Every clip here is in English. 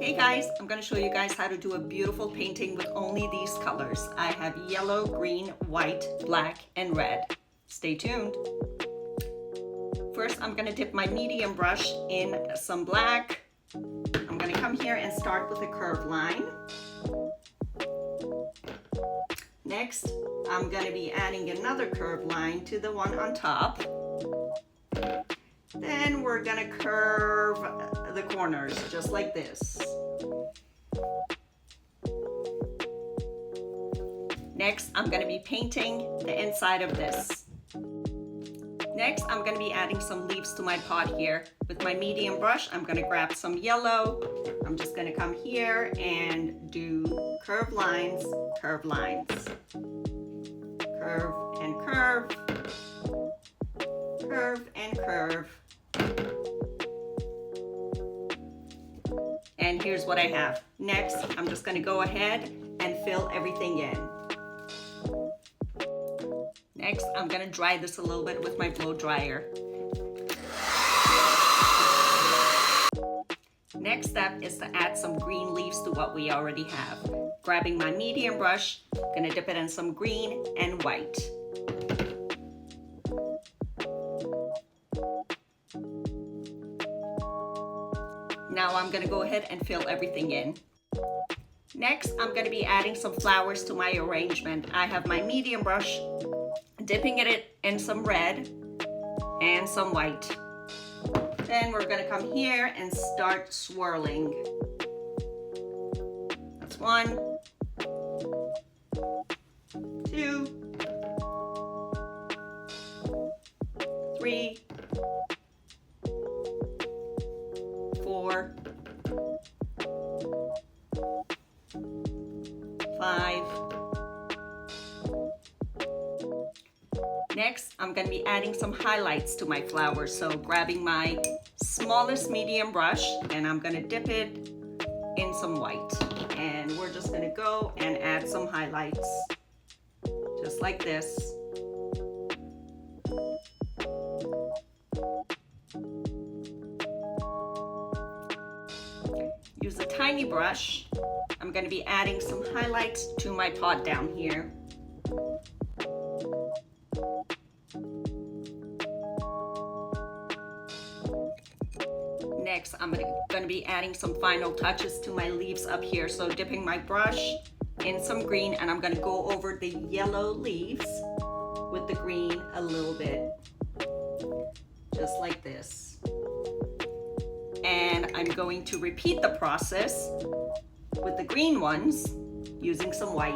Hey guys, I'm going to show you guys how to do a beautiful painting with only these colors. I have yellow, green, white, black, and red. Stay tuned. First, I'm going to dip my medium brush in some black. I'm going to come here and start with a curved line. Next, I'm going to be adding another curved line to the one on top. Then we're going to curve the corners just like this. Next, I'm going to be painting the inside of this. Next, I'm going to be adding some leaves to my pot here. With my medium brush, I'm going to grab some yellow. I'm just going to come here and do curved lines, curve and curve, curve and curve. And here's what I have. Next, I'm just going to go ahead and fill everything in. Next, I'm going to dry this a little bit with my blow dryer. Next step is to add some green leaves to what we already have. Grabbing my medium brush, I'm going to dip it in some green and white. Now I'm going to go ahead and fill everything in. Next, I'm going to be adding some flowers to my arrangement. I have my medium brush, dipping it in some red and some white. Then we're going to come here and start swirling. That's 1, 2, 3, 4, 5. Next, I'm going to be adding some highlights to my flowers. So grabbing my smallest medium brush and I'm going to dip it in some white. And we're just going to go and add some highlights. Just like this. Use a tiny brush. I'm going to be adding some highlights to my pot down here. Next, I'm going to be adding some final touches to my leaves up here. So dipping my brush in some green and I'm going to go over the yellow leaves with the green a little bit. Just like this. And I'm going to repeat the process with the green ones using some white.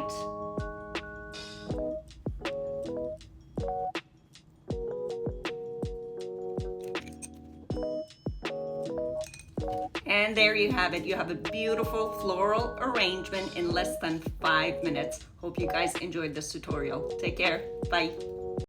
And there you have it. You have a beautiful floral arrangement in less than 5 minutes. Hope you guys enjoyed this tutorial. Take care. Bye.